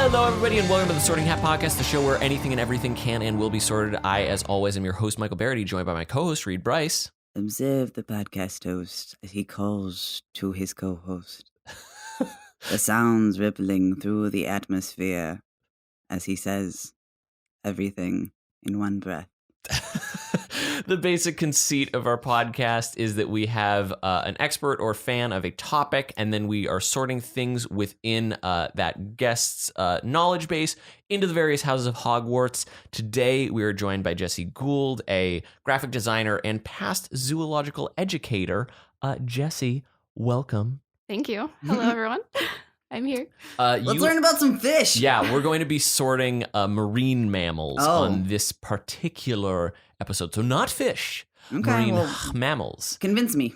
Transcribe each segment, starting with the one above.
Hello, everybody, and welcome to the Sorting Hat Podcast, the show where anything and everything can and will be sorted. I, as always, am your host, Michael Barryte, joined by my co-host, Brice. Observe the podcast host as he calls to his co-host. The sounds rippling through the atmosphere as he says everything in one breath. The basic conceit of our podcast is that we have an expert or fan of a topic, and then we are sorting things within that guest's knowledge base into the various houses of Hogwarts. Today, we are joined by Jessy Gould, a graphic designer and past zoological educator. Jessy, welcome. Thank you. Hello, everyone. I'm here. Let's learn about some fish. Yeah, we're going to be sorting marine mammals on this particular episode. So not fish, marine mammals. Convince me.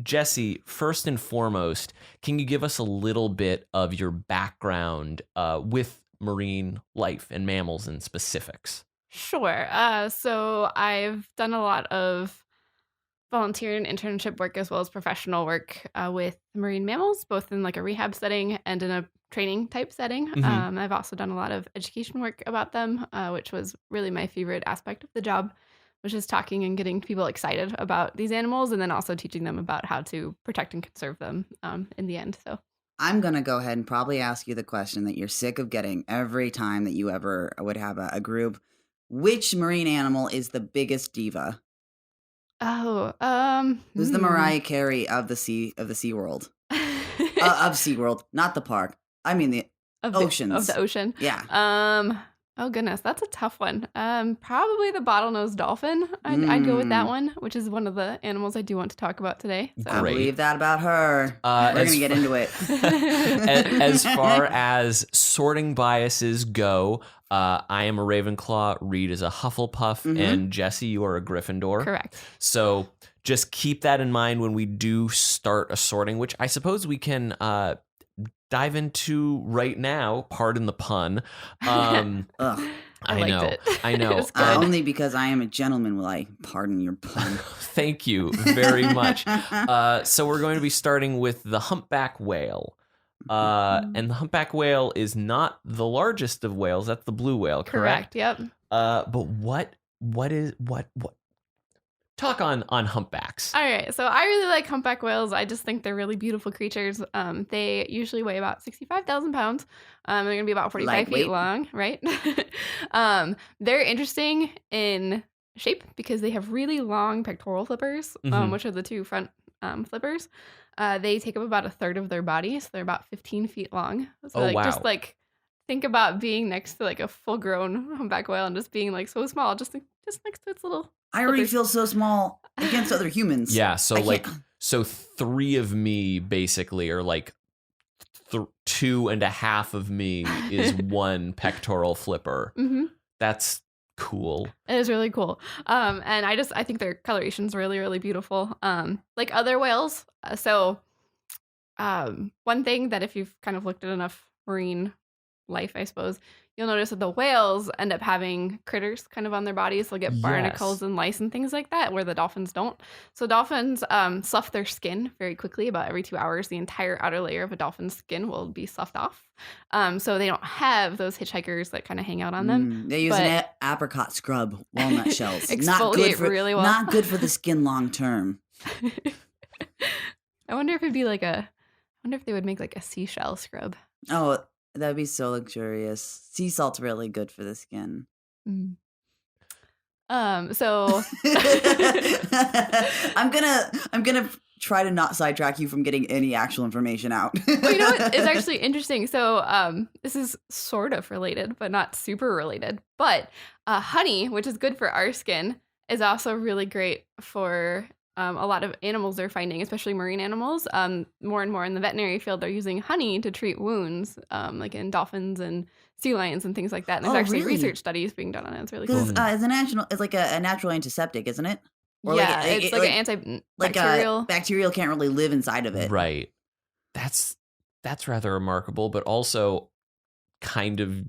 Jessy, first and foremost, can you give us a little bit of your background with marine life and mammals in specifics? Sure. So I've done a lot of volunteer and internship work as well as professional work with marine mammals, both in like a rehab setting and in a training type setting. Mm-hmm. I've also done a lot of education work about them, which was really my favorite aspect of the job, which is talking and getting people excited about these animals and then also teaching them about how to protect and conserve them in the end. So I'm going to go ahead and probably ask you the question that you're sick of getting every time that you ever would have a group. Which marine animal is the biggest diva? Who's the Mariah Carey of the sea world? Of SeaWorld, not the park. I mean the oceans. Of the ocean. Yeah. Oh goodness, that's a tough one. Probably the bottlenose dolphin. I'd go with that one, which is one of the animals I do want to talk about today. So. I believe that about her. We're going to get into it. As far as sorting biases go, I am a Ravenclaw, Reed is a Hufflepuff, and Jessy, you are a Gryffindor. Correct. So just keep that in mind when we do start a sorting, which I suppose we can dive into right now. Pardon the pun. Ugh. I liked it. I know. It was good. Only because I am a gentleman will I pardon your pun. Thank you very much. So we're going to be starting with the humpback whale. And the humpback whale is not the largest of whales. That's the blue whale, correct? Yep. But what? Talk on humpbacks. All right. So I really like humpback whales. I just think they're really beautiful creatures. They usually weigh about 65,000 pounds. They're going to be about 45 feet long, right? They're interesting in shape because they have really long pectoral flippers, which are the two front flippers. They take up about a third of their body, so they're about 15 feet long. So wow. Just like think about being next to like a full-grown humpback whale and just being like so small, just next to its little. I already feel so small against other humans. Yeah, so three of me basically are like 2.5 of me is one pectoral flipper. Mm-hmm. That's cool. It is really cool. And I think their coloration is really, really beautiful. Like other whales. One thing that if you've kind of looked at enough marine life, I suppose, you'll notice that the whales end up having critters kind of on their bodies. They'll get barnacles and lice and things like that, where the dolphins don't. So dolphins slough their skin very quickly. About every 2 hours, the entire outer layer of a dolphin's skin will be sloughed off. So they don't have those hitchhikers that kind of hang out on them. They use an apricot scrub, walnut shells. Exfoliate really well. Not good for the skin long term. I wonder if they would make like a seashell scrub. Oh, that'd be so luxurious. Sea salt's really good for the skin. So I'm gonna try to not sidetrack you from getting any actual information out. Well, you know what is actually interesting? So this is sort of related, but not super related. But honey, which is good for our skin, is also really great for a lot of animals they're finding, especially marine animals. More and more in the veterinary field, they're using honey to treat wounds, like in dolphins and sea lions and things like that. And there's actually research studies being done on it. It's really cool. It's like a natural antiseptic, isn't it? Or yeah, it's like an antibacterial. Bacterial can't really live inside of it. Right. That's rather remarkable, but also kind of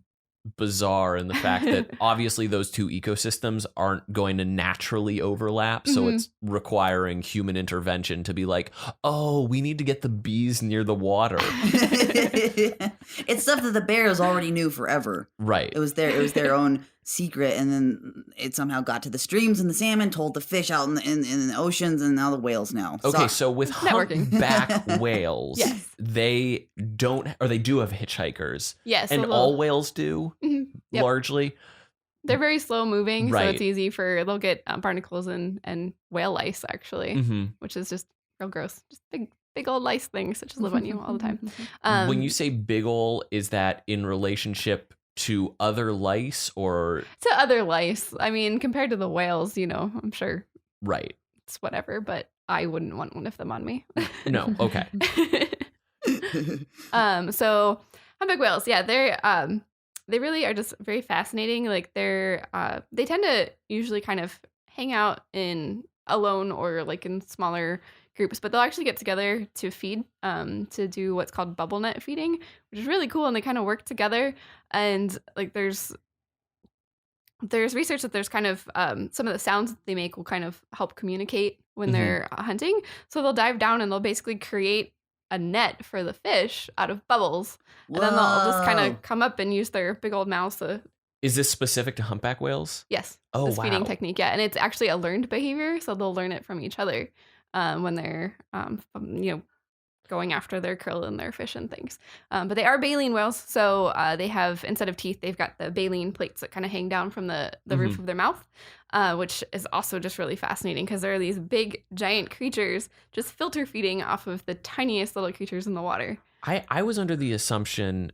bizarre in the fact that obviously those two ecosystems aren't going to naturally overlap, so it's requiring human intervention to be like, oh, we need to get the bees near the water. It's stuff that the bears already knew forever. Right. It was their own secret, and then it somehow got to the streams, and the salmon told the fish out in the oceans, and now the whales know. Okay, so with humpback whales, Yes. they don't, or they do have hitchhikers. Yes. And all whales do, Yep. largely. They're very slow moving, so Right. it's easy they'll get barnacles and whale lice, actually, which is just real gross. Just big old lice things that just live on you all the time. When you say big ol', is that in relationship to other lice or? To other lice. I mean, compared to the whales, I'm sure Right. it's whatever, but I wouldn't want one of them on me. No, okay. So humpback whales, yeah, they really are just very fascinating. Like they tend to usually kind of hang out alone or like in smaller groups, but they'll actually get together to feed, to do what's called bubble net feeding, which is really cool. And they kind of work together. And like there's research that there's kind of some of the sounds that they make will kind of help communicate when they're hunting. So they'll dive down and they'll basically create a net for the fish out of bubbles. Whoa. And then they'll just kind of come up and use their big old mouths to... Is this specific to humpback whales? Yes. Oh, this feeding wow. technique, yeah. And it's actually a learned behavior, so they'll learn it from each other when they're, going after their krill and their fish and things. But they are baleen whales, so they have, instead of teeth, they've got the baleen plates that kind of hang down from the roof of their mouth, which is also just really fascinating because there are these big, giant creatures just filter feeding off of the tiniest little creatures in the water. I was under the assumption,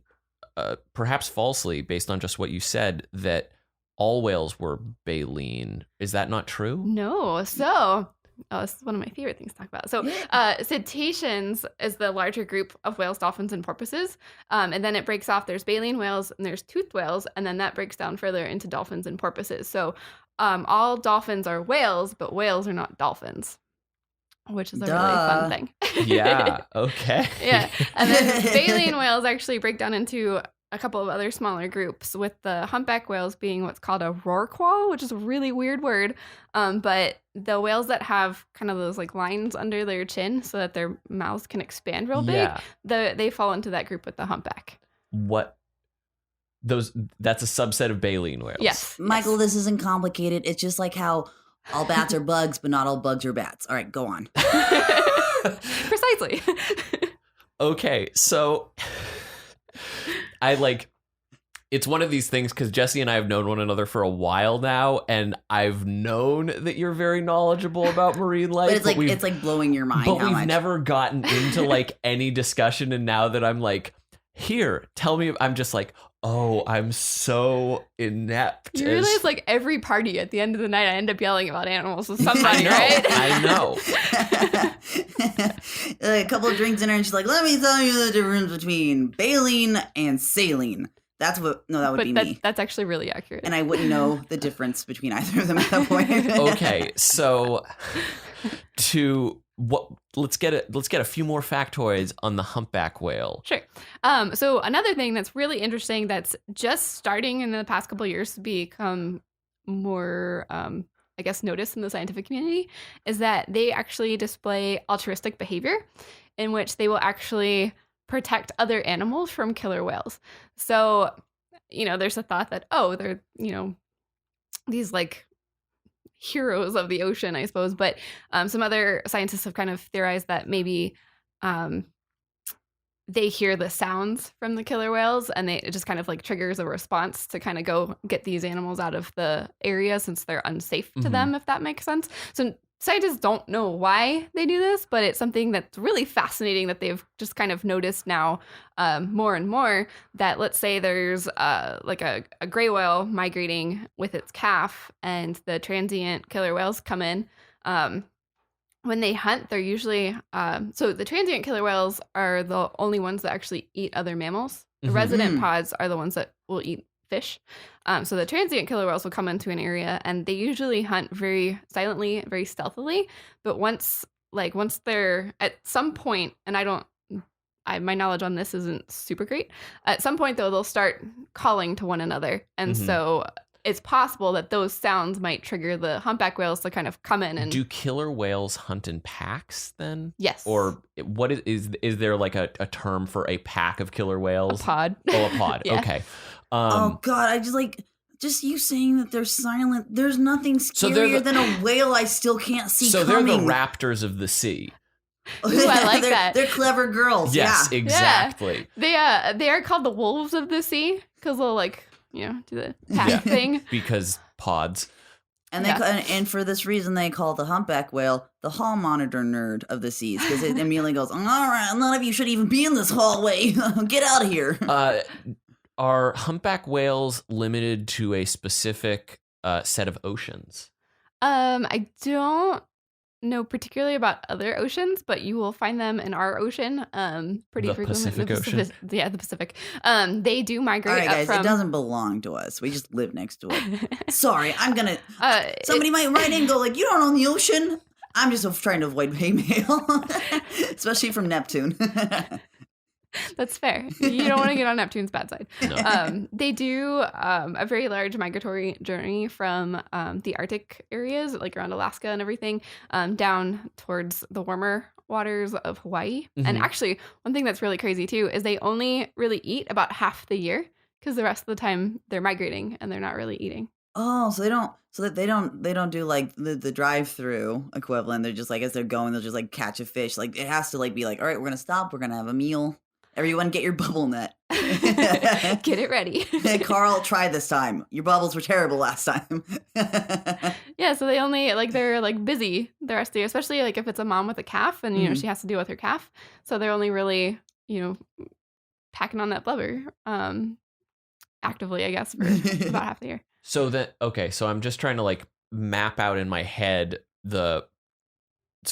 perhaps falsely, based on just what you said, that all whales were baleen. Is that not true? No. So... Oh, this is one of my favorite things to talk about. So cetaceans is the larger group of whales, dolphins, and porpoises. And then it breaks off. There's baleen whales and there's toothed whales. And then that breaks down further into dolphins and porpoises. So all dolphins are whales, but whales are not dolphins, which is a really fun thing. Yeah. Okay. Yeah. And then baleen whales actually break down into a couple of other smaller groups, with the humpback whales being what's called a rorqual, which is a really weird word. But the whales that have kind of those like lines under their chin so that their mouths can expand real big, they fall into that group with the humpback. What? That's a subset of baleen whales. Yes. Michael, this isn't complicated. It's just like how all bats are bugs, but not all bugs are bats. All right, go on. Precisely. Okay, so it's one of these things because Jesse and I have known one another for a while now, and I've known that you're very knowledgeable about marine life. But it's like blowing your mind. But how we've much. never gotten into like any discussion, and now that I'm like, here, tell me, I'm just like, oh, I'm so inept. You realize like every party at the end of the night, I end up yelling about animals with somebody, right? I know. A couple of drinks in her, and she's like, let me tell you the difference between baleen and saline. That would be me. That's actually really accurate. And I wouldn't know the difference between either of them at that point. Okay, so let's get a few more factoids on the humpback whale. Sure. So another thing that's really interesting that's just starting in the past couple of years to become more, I guess, noticed in the scientific community is that they actually display altruistic behavior in which they will actually protect other animals from killer whales. So, there's a thought that, they're, these like heroes of the ocean, I suppose. But some other scientists have kind of theorized that maybe they hear the sounds from the killer whales and it just kind of like triggers a response to kind of go get these animals out of the area since they're unsafe to them, if that makes sense. So scientists don't know why they do this, but it's something that's really fascinating that they've just kind of noticed now more and more, that let's say there's like a gray whale migrating with its calf and the transient killer whales come in. When they hunt, they're usually so the transient killer whales are the only ones that actually eat other mammals. The resident pods are the ones that will eat fish. So the transient killer whales will come into an area and they usually hunt very silently, very stealthily. But once they're at some point, and my knowledge on this isn't super great. At some point though, they'll start calling to one another. And so it's possible that those sounds might trigger the humpback whales to kind of come in and Do killer whales hunt in packs then? yes, Or what is there like a term for a pack of killer whales? a pod. Oh, a pod. Yeah. Okay. Oh God, I just you saying that they're silent. There's nothing So they're scarier than a whale I still can't see so coming. they're the raptors of the sea. Ooh, I like that. They're clever girls. Yes, Yeah. exactly. They are called the wolves of the sea because they'll like do the pack Yeah. thing. Because pods. And and for this reason, they call the humpback whale the hall monitor nerd of the seas because it immediately goes, all right, none of you should even be in this hallway. Get out of here. Are humpback whales limited to a specific set of oceans? I don't know particularly about other oceans, but you will find them in our ocean pretty The frequently. Pacific Ocean? Yeah, the Pacific. They do All migrate right, up guys, from. it doesn't belong to us. We just live next to it. Sorry, I'm gonna. It- Somebody might write in and go like, "You don't own the ocean." I'm just trying to avoid hate mail, especially from Neptune. That's fair. You don't want to get on Neptune's bad side. No. They do a very large migratory journey from the Arctic areas, like around Alaska and everything, down towards the warmer waters of Hawaii. And Mhm. actually, one thing that's really crazy too is they only really eat about half the year because the rest of the time they're migrating and they're not really eating. Oh, so they don't do like the drive-through equivalent. They're just like as they're going, they'll just like catch a fish. Like it has to like be like, all right, we're gonna stop. We're gonna have a meal. Everyone, get your bubble net. Get it ready. Hey, Carl, try this time. Your bubbles were terrible last time. Yeah, so they only they're like busy the rest of the year, especially like if it's a mom with a calf and Mhm. she has to deal with her calf. So they're only really packing on that blubber actively, I guess, for about half the year. So I'm just trying to like map out in my head so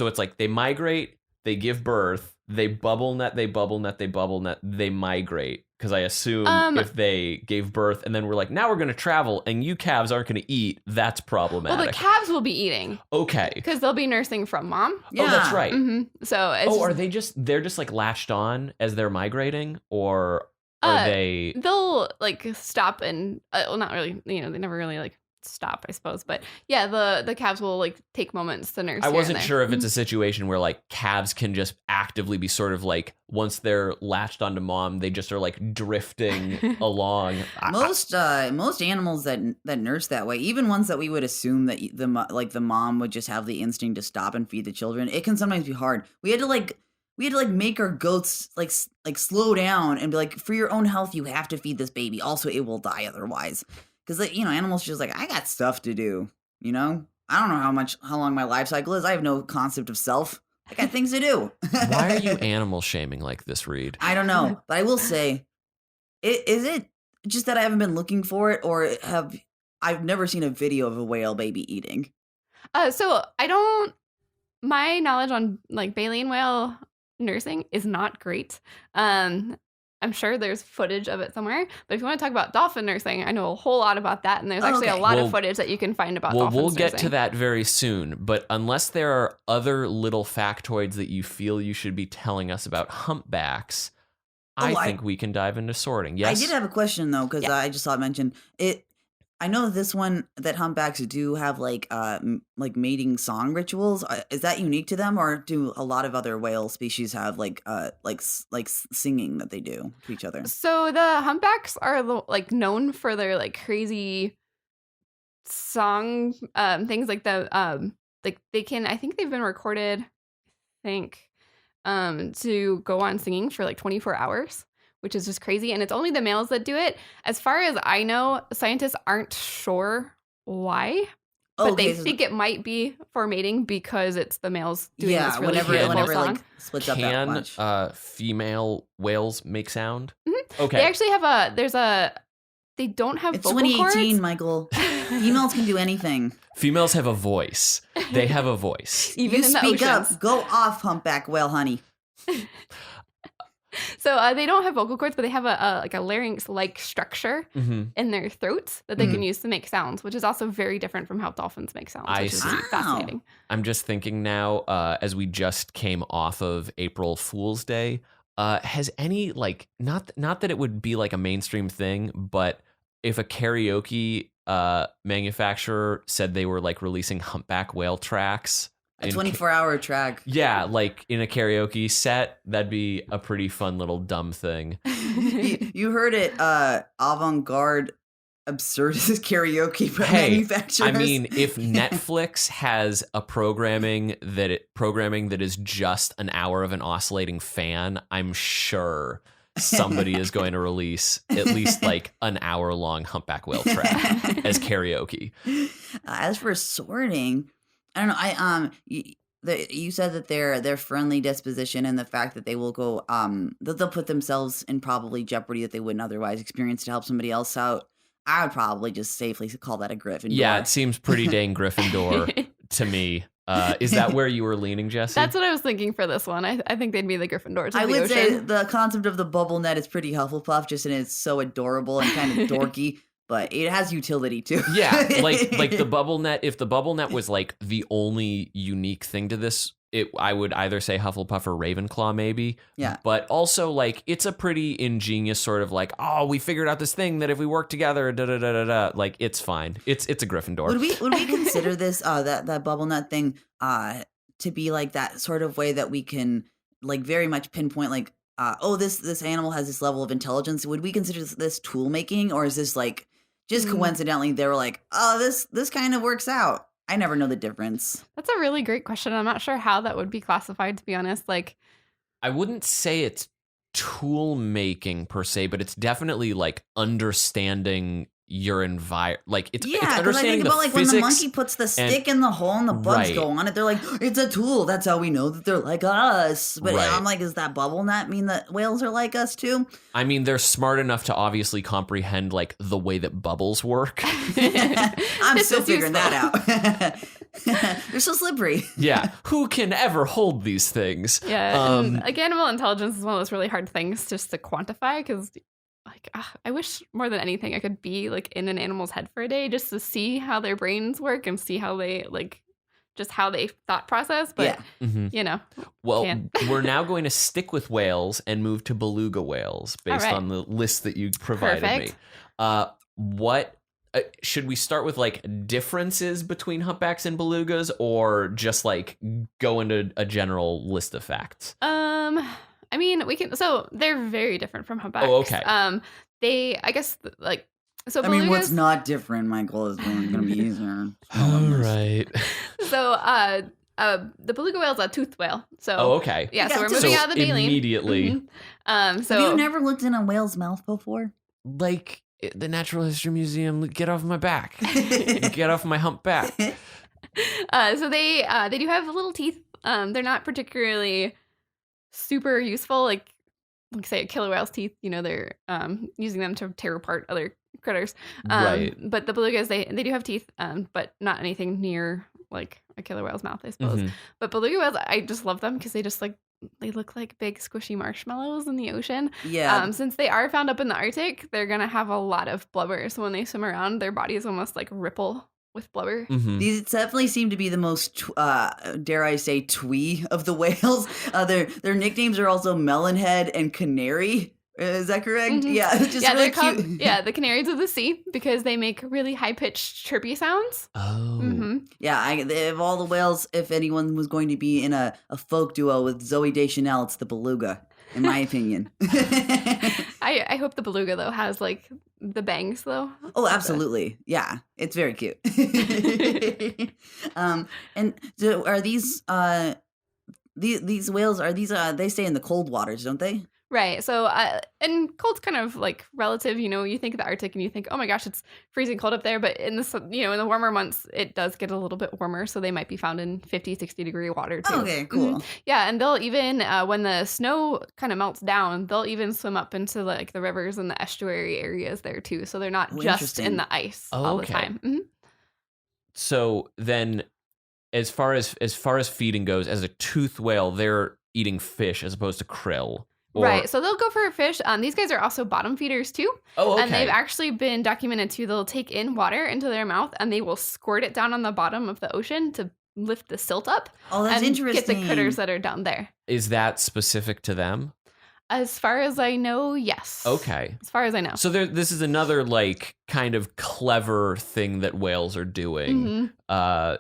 it's like they migrate, they give birth, they bubble net, they migrate. Because I assume if they gave birth and then we're like, now we're going to travel and you calves aren't going to eat, that's problematic. Well, the calves will be eating Okay. because they'll be nursing from mom. Oh, that's right. So it's Are they're just like latched on as they're migrating, or are they? They'll like stop and well, not really. They never really like stop, I suppose. But yeah, the calves will like take moments to nurse. I here and wasn't there. sure if it's a situation where like calves can just actively be sort of like once they're latched onto mom, they just are like drifting along. Most animals that nurse that way, even ones that we would assume that the mom would just have the instinct to stop and feed the children, it can sometimes be hard. We had to make our goats like slow down and be like, for your own health, you have to feed this baby. Also, it will die otherwise. Because animals are just like, I got stuff to do. I don't know how long my life cycle is. I have no concept of self. I got things to do. Why are you animal shaming like this, Reed? I don't know, but I will say, is it just that I haven't been looking for it, or I've never seen a video of a whale baby eating? So my knowledge on like baleen whale nursing is not great. I'm sure there's footage of it somewhere, but if you want to talk about dolphin nursing, I know a whole lot about that, and there's actually a lot of footage that you can find about dolphins we'll get nursing. to that very soon, but unless there are other little factoids that you feel you should be telling us about humpbacks, I think we can dive into sorting. Yes? I did have a question, though, because I just saw it mentioned. I know this one that humpbacks do have like mating song rituals. Is that unique to them, or do a lot of other whale species have like singing that they do to each other? So the humpbacks are like known for their like crazy song things, like they can. I think they've been recorded. To go on singing for like 24 hours. Which is just crazy. And it's only the males that do it. As far as I know, scientists aren't sure why. But they think it might be for mating because it's the males doing this really beautiful song. Like splits up that much. Can female whales make sound? Mm-hmm. Okay. They actually they don't have vocal cords. It's 2018, Michael. Females can do anything. Females have a voice. They have a voice. Even you in the speak oceans. up. Go off, humpback whale, honey. So they don't have vocal cords, but they have a larynx-like structure in their throats that they can use to make sounds, which is also very different from how dolphins make sounds, which is fascinating. I'm just thinking now, as we just came off of April Fool's Day, has any not that it would be like a mainstream thing, but if a karaoke manufacturer said they were like releasing humpback whale tracks. A 24-hour track. Yeah, like in a karaoke set, that'd be a pretty fun little dumb thing. You heard it, avant-garde absurdist karaoke manufacturers. I mean, if Netflix has a programming that is just an hour of an oscillating fan, I'm sure somebody is going to release at least like an hour-long humpback whale track as karaoke. As for sorting, I don't know. You said that their friendly disposition and the fact that they will go, they'll put themselves in probably jeopardy that they wouldn't otherwise experience to help somebody else out. I would probably just safely call that a Gryffindor. Yeah, it seems pretty dang Gryffindor to me. Is that where you were leaning, Jessy? That's what I was thinking for this one. I think they'd be the Gryffindors. I would say the concept of the bubble net is pretty Hufflepuff, just in it's so adorable and kind of dorky. But it has utility too. Yeah, like the bubble net. If the bubble net was like the only unique thing to this, I would either say Hufflepuff or Ravenclaw, maybe. Yeah. But also, like, it's a pretty ingenious sort of like, oh, we figured out this thing that if we work together, da da da da da. Like, it's fine. It's a Gryffindor. Would we consider this that bubble net thing to be like that sort of way that we can like very much pinpoint like this animal has this level of intelligence? Would we consider this tool making, or is this like just coincidentally they were like, oh, this kind of works out? I never know the difference. That's a really great question. I'm not sure how that would be classified, to be honest. Like, I wouldn't say it's tool making per se, but it's definitely like understanding your environment. Like it's understanding I think about like when the monkey puts the stick in the hole and the bugs go on it. They're like, it's a tool. That's how we know that they're like us. But I'm like, does that bubble net mean that whales are like us too? I mean, they're smart enough to obviously comprehend like the way that bubbles work. I'm still figuring that out. They're so slippery. Yeah. Who can ever hold these things? Yeah. Like animal intelligence is one of those really hard things just to quantify because like I wish more than anything I could be like in an animal's head for a day just to see how their brains work and see how they like just how they thought process. But you know, well, we're now going to stick with whales and move to beluga whales based on the list that you provided me. What should we start with, like differences between humpbacks and belugas, or just like go into a general list of facts? I mean, we can. So they're very different from humpbacks. Oh, okay. I guess, like, so. I mean, what's not different, Michael, is going to be easier. All right. So, the beluga whale is a toothed whale. So, okay. Yeah. So we're moving out of the baleen immediately. Mm-hmm. So have you never looked in a whale's mouth before? Like the Natural History Museum. Get off my back. Get off my humpback. So they do have little teeth. They're not particularly super useful, like say a killer whale's teeth, you know, they're using them to tear apart other critters. Right. But the belugas, they do have teeth, but not anything near like a killer whale's mouth, I suppose. But beluga whales, I just love them because they just like they look like big squishy marshmallows in the ocean. Yeah. Since they are found up in the Arctic, they're gonna have a lot of blubber. So when they swim around, their bodies almost like ripple with blubber. These definitely seem to be the most, dare I say, twee of the whales. Their nicknames are also Melonhead and Canary. Is that correct? Yeah, just really cute. The canaries of the sea because they make really high-pitched chirpy sounds. Oh. Yeah, of all the whales, if anyone was going to be in a folk duo with Zooey Deschanel, it's the beluga, in my opinion. I hope the beluga, though, has, like, the bangs, though. Oh, absolutely. Yeah, it's very cute. And so are these whales, they stay in the cold waters, don't they? Right. So, and cold's kind of like relative, you know, you think of the Arctic and you think, oh my gosh, it's freezing cold up there. But in the, you know, in the warmer months, it does get a little bit warmer. So they might be found in 50, 60 degree water too. Okay, cool. Yeah. And they'll even, when the snow kind of melts down, they'll even swim up into like the rivers and the estuary areas there too. So they're not just in the ice all the time. So then as far as feeding goes, as a toothed whale, they're eating fish as opposed to krill. Right, so they'll go for a fish. These guys are also bottom feeders too. Oh, okay. And they've actually been documented too. They'll take in water into their mouth and they will squirt it down on the bottom of the ocean to lift the silt up. Oh, that's and interesting. Get the critters that are down there. Is that specific to them? As far as I know, yes. Okay. As far as I know. So this is another like kind of clever thing that whales are doing,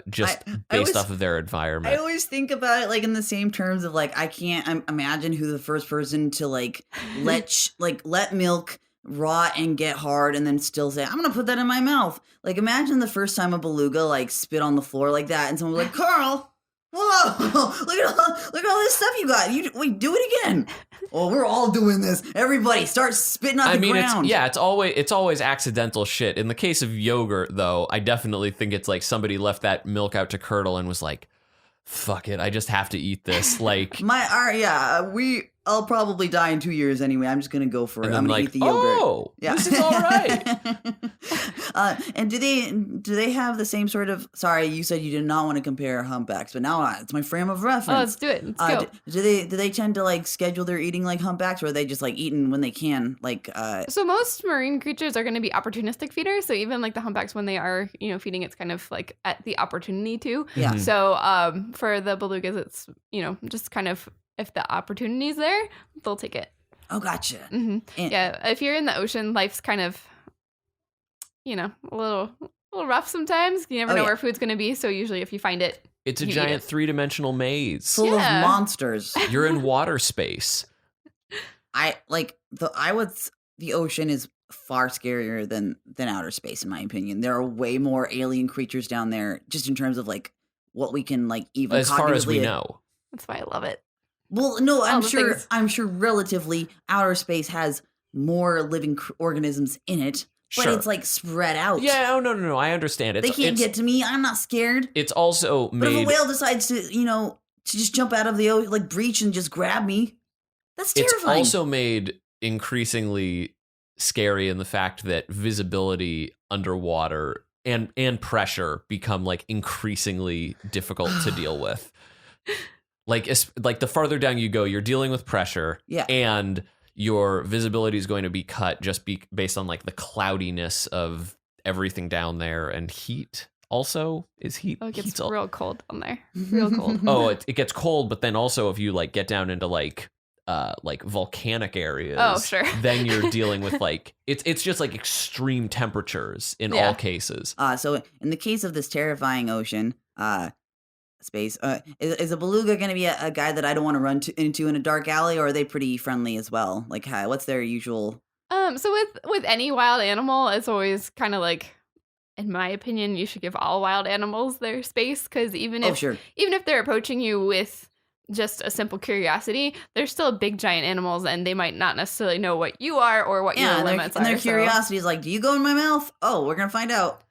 just based off of their environment. I always think about it like in the same terms of like I can't imagine who the first person to like let milk rot and get hard and then still say I'm gonna put that in my mouth. Like imagine the first time a beluga like spit on the floor like that and someone was like, Carl, whoa, look at all this stuff you got. Wait, do it again. Oh, we're all doing this. Everybody start spitting on the ground. It's always accidental shit. In the case of yogurt, though, I definitely think it's like somebody left that milk out to curdle and was like, fuck it, I just have to eat this. Like I'll probably die in 2 years anyway. I'm just gonna go for it. I'm gonna eat the yogurt. Oh, yeah. This is all right. And do they have the same sort of? Sorry, you said you did not want to compare humpbacks, but now it's my frame of reference. Oh, let's do it. Let's go. Do they tend to like schedule their eating like humpbacks, or are they just like eating when they can? Like, so most marine creatures are going to be opportunistic feeders. So even like the humpbacks, when they are feeding, it's kind of like at the opportunity to. Yeah. Mhm. So for the belugas, it's just kind of. If the opportunity's there, they'll take it. Oh, gotcha. Mm-hmm. Yeah, if you're in the ocean, life's kind of, a little rough sometimes. You never know where food's going to be. So usually if you find it, it's a giant 3-dimensional maze. Full of monsters. You're in water space. The ocean is far scarier than outer space, in my opinion. There are way more alien creatures down there, just in terms of like what we can like even as far as we know. That's why I love it. Well, no, I'm sure relatively outer space has more living organisms in it, but it's like spread out. Yeah, oh no, I understand. They can't get to me. I'm not scared. It's also made. But if a whale decides to, to just jump out of the ocean, like breach and just grab me, that's terrifying. It's also made increasingly scary in the fact that visibility underwater and pressure become like increasingly difficult to deal with. Like the farther down you go, you're dealing with pressure, and your visibility is going to be cut just based on like the cloudiness of everything down there, and heat. Also, is heat? Oh, it gets real cold down there. Real cold. Oh, it gets cold, but then also if you like get down into like volcanic areas, oh sure, then you're dealing with like it's just like extreme temperatures in all cases. So in the case of this terrifying ocean, space. Is a beluga going to be a guy that I don't want to run into in a dark alley, or are they pretty friendly as well? Like, what's their usual? So with any wild animal, it's always kind of like, in my opinion, you should give all wild animals their space, because even if they're approaching you with just a simple curiosity, they're still big giant animals, and they might not necessarily know what you are or what your limits are. And their curiosity is like, do you go in my mouth? Oh, we're gonna find out.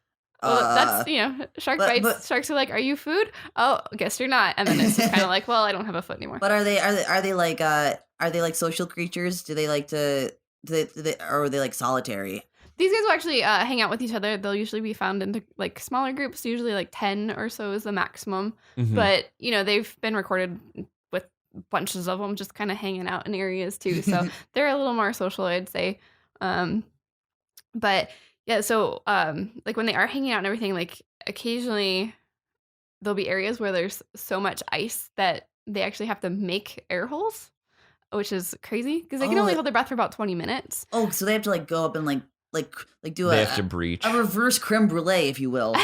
Well, that's, shark bites. Sharks are like, are you food? Oh, guess you're not. And then it's just kind of like, well, I don't have a foot anymore. But are they like social creatures? Do they like to, or are they like solitary? These guys will actually hang out with each other. They'll usually be found in like smaller groups, usually like 10 or so is the maximum. Mm-hmm. But, they've been recorded with bunches of them just kind of hanging out in areas too. So they're a little more social, I'd say. But yeah, so like when they are hanging out and everything, like occasionally there'll be areas where there's so much ice that they actually have to make air holes, which is crazy because they can only hold their breath for about 20 minutes. Oh, so they have to like go up and like do they have to breach a reverse creme brulee, if you will.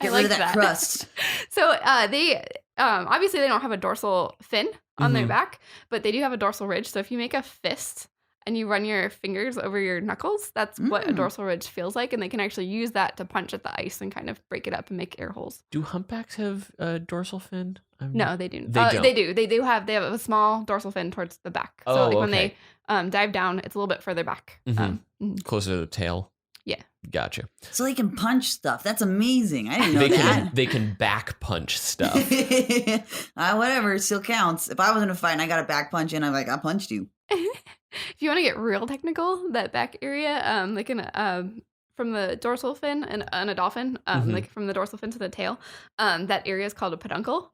Get rid of that crust. So they obviously they don't have a dorsal fin on their back, but they do have a dorsal ridge. So if you make a fist and you run your fingers over your knuckles, that's what a dorsal ridge feels like. And they can actually use that to punch at the ice and kind of break it up and make air holes. Do humpbacks have a dorsal fin? No, they do. They do. They have a small dorsal fin towards the back. So when they dive down, it's a little bit further back. Closer to the tail? Yeah. Gotcha. So they can punch stuff. That's amazing. I didn't know that. They can back punch stuff. Whatever, it still counts. If I was in a fight and I got a back punch in, I'm like, I punched you. If you want to get real technical, that back area, like from the dorsal fin and a dolphin, like from the dorsal fin to the tail, that area is called a peduncle.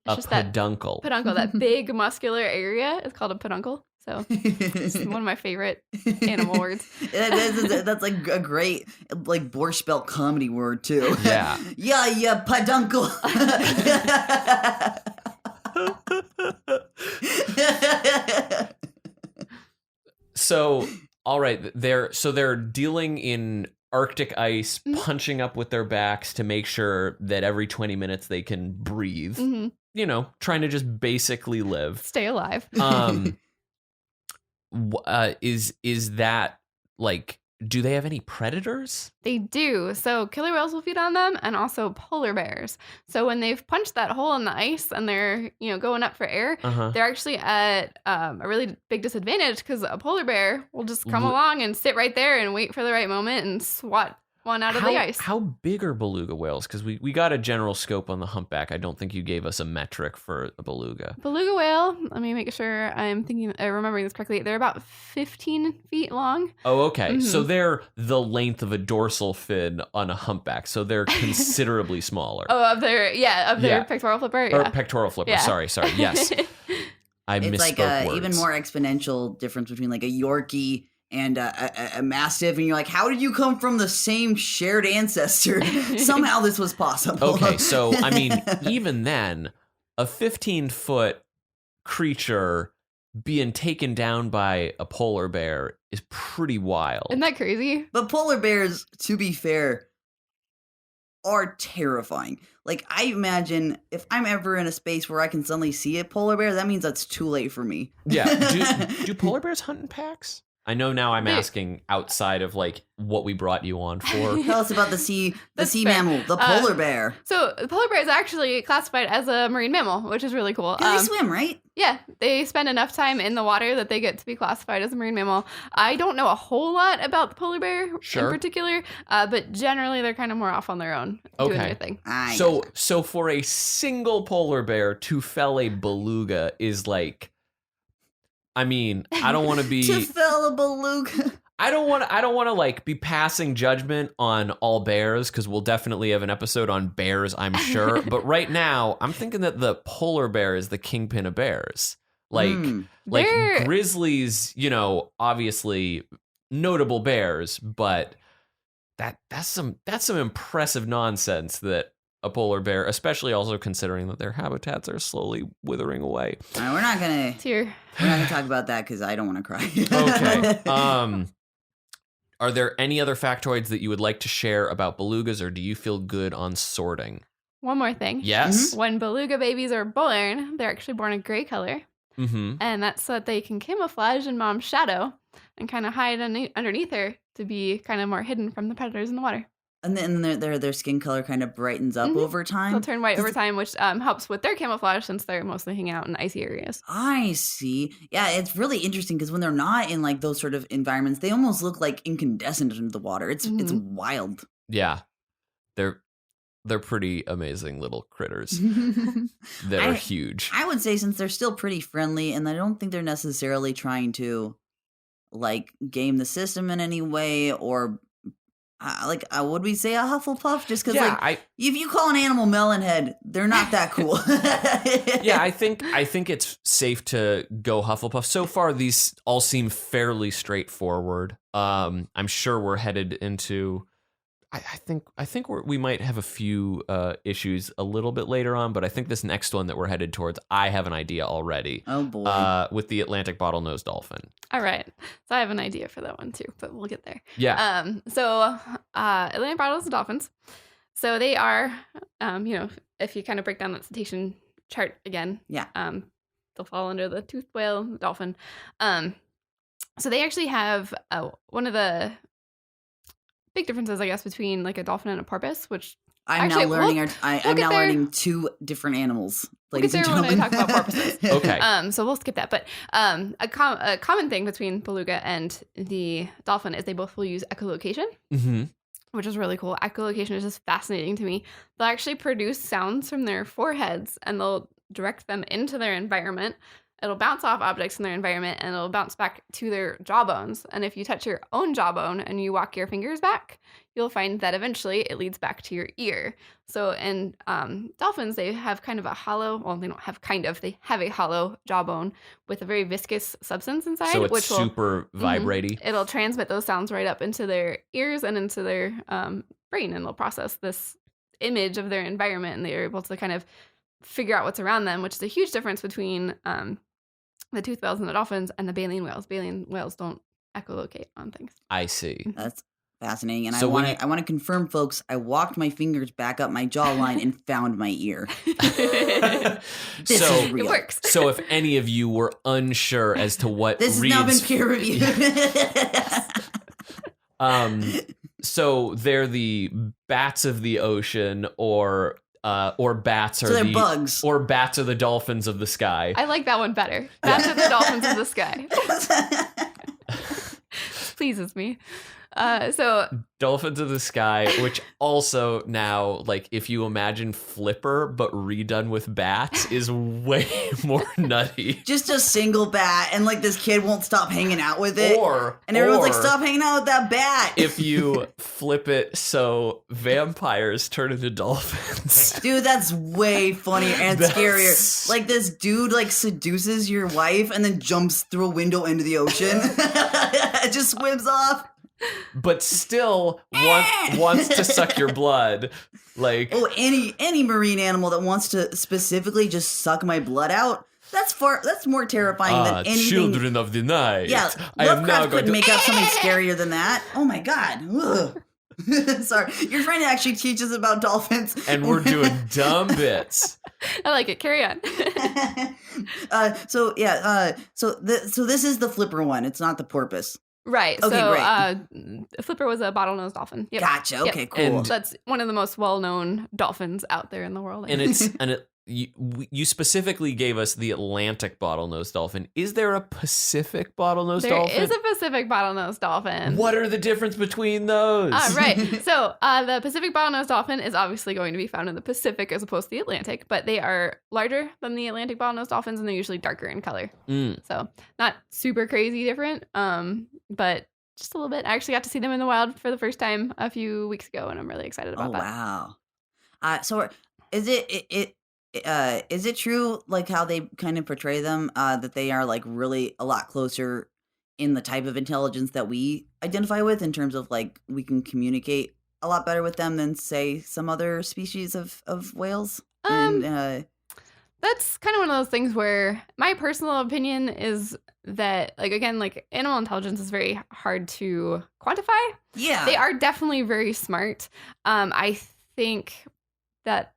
It's peduncle. Peduncle, that big muscular area is called a peduncle. So it's one of my favorite animal words. That's like a great like Borscht Belt comedy word too. Yeah. Yeah, peduncle. So, all right, they're dealing in Arctic ice, punching up with their backs to make sure that every 20 minutes they can breathe. You know, trying to just basically live, Stay alive. Is that like? Do they have any predators? They do. So killer whales will feed on them, and also polar bears. So when they've punched that hole in the ice and they're, going up for air, they're actually at a really big disadvantage because a polar bear will just come along and sit right there and wait for the right moment and swat one out of the ice. How big are beluga whales? Because we got a general scope on the humpback. I don't think you gave us a metric for a beluga. Beluga whale, let me make sure I'm remembering this correctly. They're about 15 feet long. Oh, okay. So they're the length of a dorsal fin on a humpback. So they're considerably smaller. Oh, of their pectoral flipper. Or pectoral flipper. Yeah. Sorry. Yes. I misspoke It's like a words. even more exponential difference between like a Yorkie and a Mastiff, and you're like, how did you come from the same shared ancestor? Somehow this was possible. Okay, so, I mean, even then, a 15-foot creature being taken down by a polar bear is pretty wild. Isn't that crazy? But polar bears, to be fair, are terrifying. Like, I imagine if I'm ever in a space where I can suddenly see a polar bear, that means that's too late for me. Yeah. Do polar bears hunt in packs? I know now I'm asking outside of like what we brought you on for. Tell us about the sea fair. mammal, the polar bear. So the polar bear is actually classified as a marine mammal, which is really cool. They swim, right? Yeah, they spend enough time in the water that they get to be classified as a marine mammal. I don't know a whole lot about the polar bear in particular, but generally they're kind of more off on their own doing their thing. So for a single polar bear to fell a beluga is like, I mean, I don't want to be to fell a beluga. I don't want to like be passing judgment on all bears because we'll definitely have an episode on bears, I'm sure. But right now, I'm thinking that the polar bear is the kingpin of bears. Like grizzlies, obviously notable bears, but that's some impressive nonsense that a polar bear, especially also considering that their habitats are slowly withering away. We're not gonna talk about that because I don't want to cry. Okay. Are there any other factoids that you would like to share about belugas, or do you feel good on sorting? One more thing. Yes. When beluga babies are born, they're actually born a gray color. And that's so that they can camouflage in mom's shadow and kind of hide underneath her to be kind of more hidden from the predators in the water. And then their skin color kind of brightens up over time. They'll turn white over time, which helps with their camouflage since they're mostly hanging out in icy areas. I see. Yeah, it's really interesting because when they're not in like those sort of environments, they almost look like incandescent under the water. It's wild. Yeah, they're pretty amazing little critters that are huge. I would say since they're still pretty friendly, and I don't think they're necessarily trying to like game the system in any way or. Would we say a Hufflepuff? Just because, if you call an animal Melonhead, they're not that cool. Yeah, I think it's safe to go Hufflepuff. So far, these all seem fairly straightforward. I'm sure we're headed into. I think we might have a few issues a little bit later on, but I think this next one that we're headed towards, I have an idea already. Oh boy! With the Atlantic bottlenose dolphin. All right, so I have an idea for that one too, but we'll get there. Yeah. Atlantic bottlenose dolphins. So they are, if you kind of break down that cetacean chart again, they'll fall under the toothed whale, dolphin. So they actually have one of the big differences, I guess, between like a dolphin and a porpoise, which I'm now learning two different animals. Ladies and gentlemen, when I talk about porpoises. Okay. So we'll skip that. But a common thing between beluga and the dolphin is they both will use echolocation, which is really cool. Echolocation is just fascinating to me. They'll actually produce sounds from their foreheads and they'll direct them into their environment. It'll bounce off objects in their environment and it'll bounce back to their jawbones. And if you touch your own jawbone and you walk your fingers back, you'll find that eventually it leads back to your ear. So in dolphins, they have kind of a hollow, well, they don't have kind of, they have a hollow jawbone with a very viscous substance inside. So it's super vibraty. It'll transmit those sounds right up into their ears and into their brain, and they'll process this image of their environment, and they're able to kind of figure out what's around them, which is a huge difference between the toothed whales and the dolphins and the baleen whales. Baleen whales don't echolocate on things. I see. That's fascinating. And So I want to confirm, folks, I walked my fingers back up my jawline and found my ear. This So is real. It works. So if any of you were unsure as to what This has now been peer reviewed. So they're the bats of the ocean, or bats are So they're the bugs. or bats are the dolphins of the sky. I like that one better. Bats are the dolphins of the sky. Pleases me. So Dolphins of the sky, which also now, like, if you imagine Flipper but redone with bats, is way more nutty. Just a single bat, and like this kid won't stop hanging out with it. And everyone's like, stop hanging out with that bat. If you flip it so vampires turn into dolphins. Dude, that's way funnier and scarier. Like this dude like seduces your wife and then jumps through a window into the ocean. It just swims off. But still wants to suck your blood. Like, oh, any marine animal that wants to specifically just suck my blood out, that's more terrifying than anything. Children of the night. Yeah, I am now Lovecraft going couldn't to make up something scarier than that. Oh my god. Ugh. Sorry, you're trying to actually teach us about dolphins, and we're doing dumb bits. I like it. Carry on. So this is the Flipper one. It's not the porpoise. Right. Okay, so Flipper was a bottlenose dolphin. Yep. Gotcha. Yep. Okay, cool. And- That's one of the most well-known dolphins out there in the world. And you specifically gave us the Atlantic bottlenose dolphin. Is there a Pacific bottlenose dolphin? There is a Pacific bottlenose dolphin. What are the difference between those? Right. So the Pacific bottlenose dolphin is obviously going to be found in the Pacific as opposed to the Atlantic, but they are larger than the Atlantic bottlenose dolphins, and they're usually darker in color. So not super crazy different, but just a little bit. I actually got to see them in the wild for the first time a few weeks ago, and I'm really excited about that. Wow. So is it true, like how they kind of portray them, that they are like really a lot closer in the type of intelligence that we identify with, in terms of like we can communicate a lot better with them than say some other species of whales? That's kind of one of those things where my personal opinion is that, like, again, like animal intelligence is very hard to quantify. Yeah. They are definitely very smart. I think that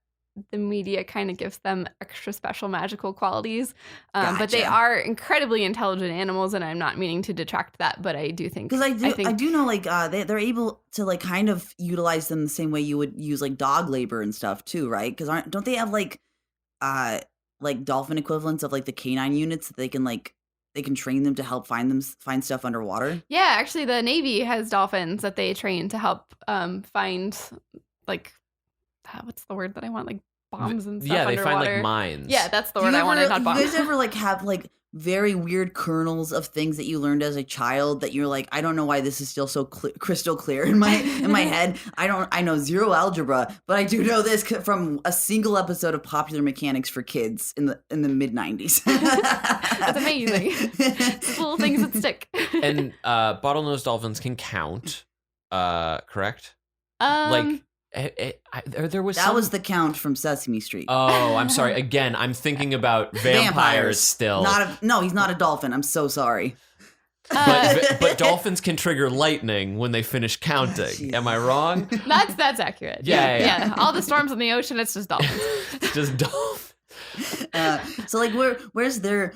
the media kind of gives them extra special magical qualities. But they Gotcha. are incredibly intelligent animals, and I'm not meaning to detract that, but I do think... Because I do know, like, they're able to, like, kind of utilize them the same way you would use, like, dog labor and stuff, too, right? Because don't they have, like dolphin equivalents of, like, the canine units that they can train them to help find stuff underwater? Yeah, actually, the Navy has dolphins that they train to help find, like... what's the word that I want? Like bombs and stuff they underwater. find like mines. Yeah, that's the word I wanted, not bombs. Do you guys ever like have like very weird kernels of things that you learned as a child that you're like, I don't know why this is still so crystal clear in my head. I know zero algebra, but I do know this from a single episode of Popular Mechanics for Kids in the mid 90s. That's amazing. It's little things that stick. And bottlenose dolphins can count, correct? There was that was the count from Sesame Street. Oh, I'm sorry. Again, I'm thinking about vampires still. No, he's not a dolphin. I'm so sorry. But dolphins can trigger lightning when they finish counting. Am I wrong? That's accurate. Yeah. All the storms in the ocean, it's just dolphins. It's just dolphins. So like where's their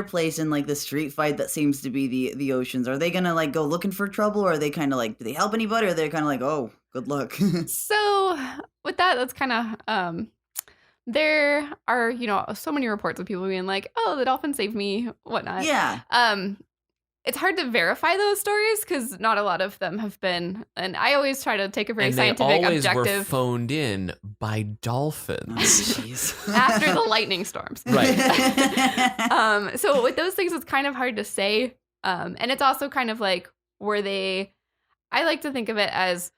place in like the street fight that seems to be the oceans? Are they gonna like go looking for trouble, or are they kind of like, do they help anybody, or are they kind of like, oh, good luck? So with that's kind of there are, so many reports of people being like, oh, the dolphin saved me, whatnot. Yeah. It's hard to verify those stories because not a lot of them have been, and I always try to take a very scientific, they always objective. were phoned in by dolphins. Oh, jeez. After the lightning storms. Right. So with those things, it's kind of hard to say. And it's also kind of like, I like to think of it as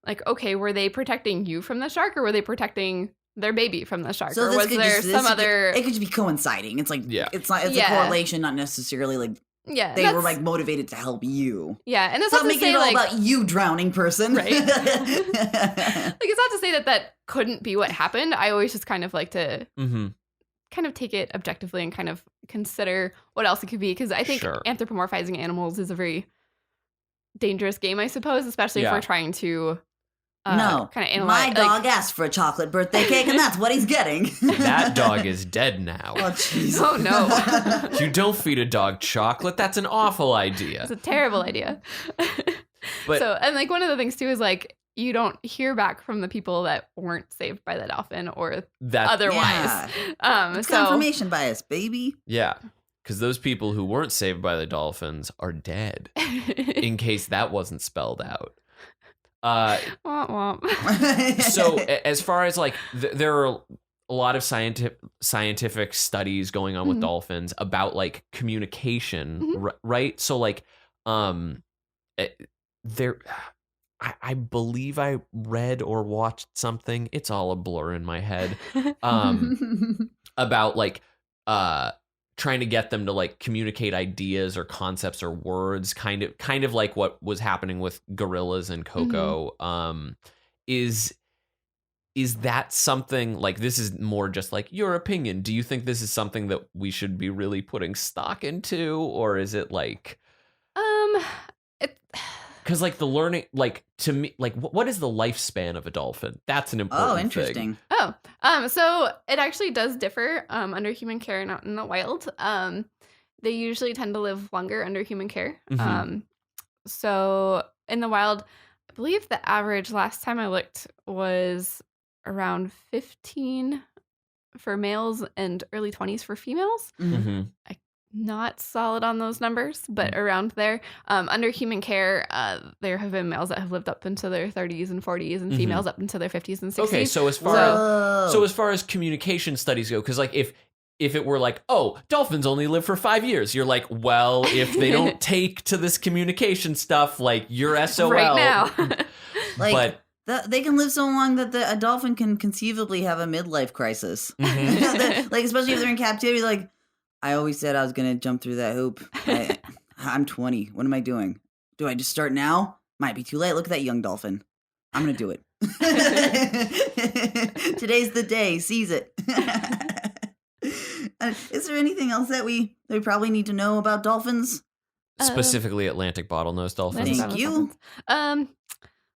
like, okay, were they protecting you from the shark, or were they protecting their baby from the shark? Or was there some other... It could just be coinciding. It's like, it's a correlation, not necessarily like, they were like motivated to help you. Yeah, and it's not not to making say it all like about you, drowning person. Right. Like, it's not to say that couldn't be what happened. I always just kind of like to kind of take it objectively and kind of consider what else it could be, because I think anthropomorphizing animals is a very dangerous game, I suppose, especially if we're trying to no, kind of analyze. My dog asked for a chocolate birthday cake, and that's what he's getting. That dog is dead now. Oh, jeez. Oh, no. You don't feed a dog chocolate. That's an awful idea. It's a terrible idea. But and like one of the things too is like you don't hear back from the people that weren't saved by the dolphin or otherwise. It's confirmation bias, baby. Yeah. Because those people who weren't saved by the dolphins are dead, in case that wasn't spelled out. Womp womp. So as far as like, there are a lot of scientific studies going on with dolphins about like communication, right? So like, I believe I read or watched something. It's all a blur in my head. About like, trying to get them to like communicate ideas or concepts or words, kind of like what was happening with gorillas and Coco. Is that something like, this is more just like your opinion? Do you think this is something that we should be really putting stock into, or is it like, because like the learning, like to me, like what is the lifespan of a dolphin? That's an important thing. Interesting. So it actually does differ under human care and out in the wild. They usually tend to live longer under human care. So in the wild, I believe the average last time I looked was around 15 for males and early 20s for females. Not solid on those numbers, but around there. Under human care, there have been males that have lived up into their 30s and 40s, and females up into their 50s and 60s. Okay, so as far as communication studies go, because like if it were like, oh, dolphins only live for 5 years, you're like, well, if they don't take to this communication stuff, like you're SOL right now. Like, but they can live so long that a dolphin can conceivably have a midlife crisis. Like, especially if they're in captivity, like, I always said I was going to jump through that hoop. I'm 20. What am I doing? Do I just start now? Might be too late. Look at that young dolphin. I'm going to do it. Today's the day. Seize it. Is there anything else that we probably need to know about dolphins? Specifically Atlantic bottlenose dolphins. Thank you.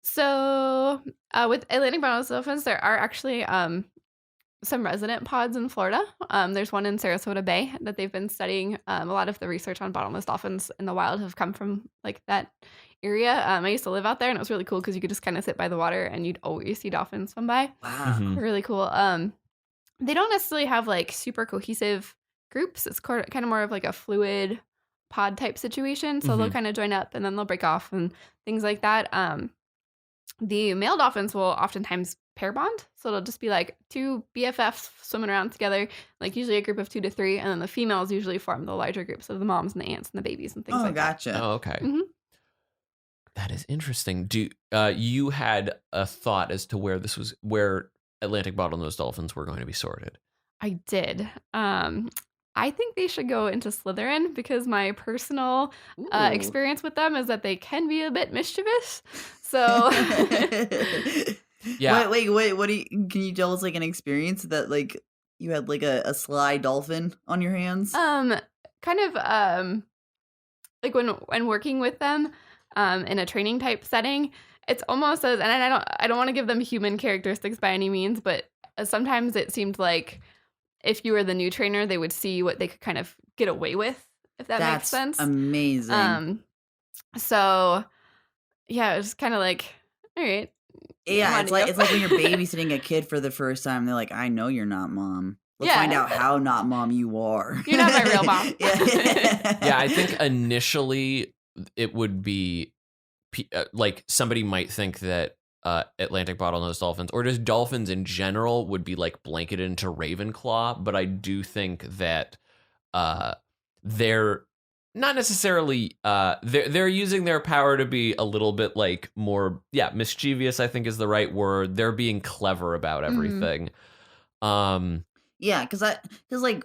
So with Atlantic bottlenose dolphins, there are actually some resident pods in Florida. There's one in Sarasota Bay that they've been studying. A lot of the research on bottlenose dolphins in the wild have come from like that area. I used to live out there, and it was really cool because you could just kind of sit by the water and you'd always see dolphins swim by. Wow. Really cool. They don't necessarily have like super cohesive groups. It's kind of more of like a fluid pod type situation. So they'll kind of join up and then they'll break off and things like that. The male dolphins will oftentimes pair bond. So it'll just be like two BFFs swimming around together, like usually a group of 2 to 3. And then the females usually form the larger groups of the moms and the aunts and the babies and things like gotcha. that. Oh, okay. That is interesting. Do you had a thought as to where Atlantic bottlenose dolphins were going to be sorted? I did. I think they should go into Slytherin because my personal experience with them is that they can be a bit mischievous. So, yeah. Wait. What can you tell us like an experience that like you had like a sly dolphin on your hands? Kind of like when working with them in a training type setting, it's almost as, and I don't want to give them human characteristics by any means, but sometimes it seemed like if you were the new trainer, they would see what they could kind of get away with, if that makes sense. That's amazing. So yeah, it was kind of like, all right. Yeah, it's like when you're babysitting a kid for the first time. They're like, I know you're not mom. Let's find out how not mom you are. You're not my real mom. Yeah, I think initially it would be like somebody might think that Atlantic bottlenose dolphins or just dolphins in general would be like blanketed into Ravenclaw, but I do think that they're not necessarily they're using their power to be a little bit like more mischievous, I think is the right word. They're being clever about everything. Yeah, because like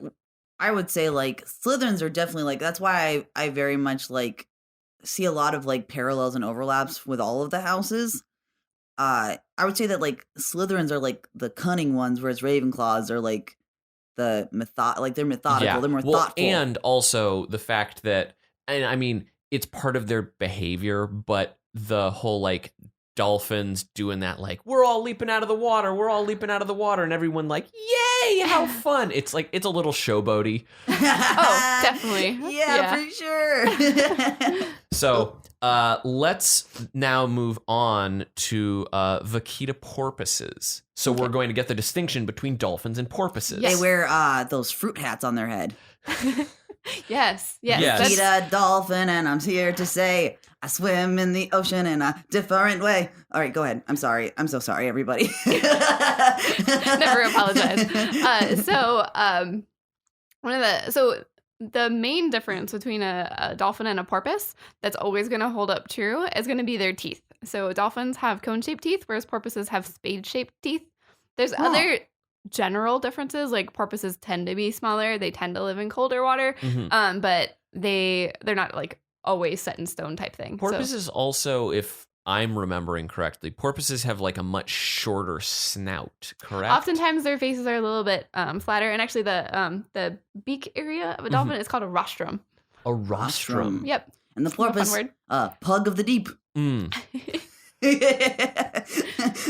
I would say like Slytherins are definitely like, that's why I very much like see a lot of like parallels and overlaps with all of the houses. I would say that like Slytherins are like the cunning ones, whereas Ravenclaws are like they're methodical. Yeah. They're more well, thoughtful. And also the fact that, and I mean, it's part of their behavior, but the whole like dolphins doing that, like, we're all leaping out of the water, and everyone like, yay, how fun. It's like, it's a little showboaty. Oh, definitely. Yeah, for sure. So let's now move on to vaquita porpoises. So we're going to get the distinction between dolphins and porpoises. They wear those fruit hats on their head. Yes. Vaquita, dolphin, and I'm here to say I swim in the ocean in a different way. All right, go ahead. I'm sorry. I'm so sorry, everybody. Never apologize. The main difference between a dolphin and a porpoise that's always going to hold up true is going to be their teeth. So dolphins have cone-shaped teeth, whereas porpoises have spade-shaped teeth. There's other general differences, like porpoises tend to be smaller. They tend to live in colder water, but they're not like always set in stone type thing. Porpoises also, if I'm remembering correctly, porpoises have like a much shorter snout, correct? Oftentimes their faces are a little bit flatter, and actually the beak area of a dolphin is called a rostrum. A rostrum. Yep. And the porpoise, pug of the deep.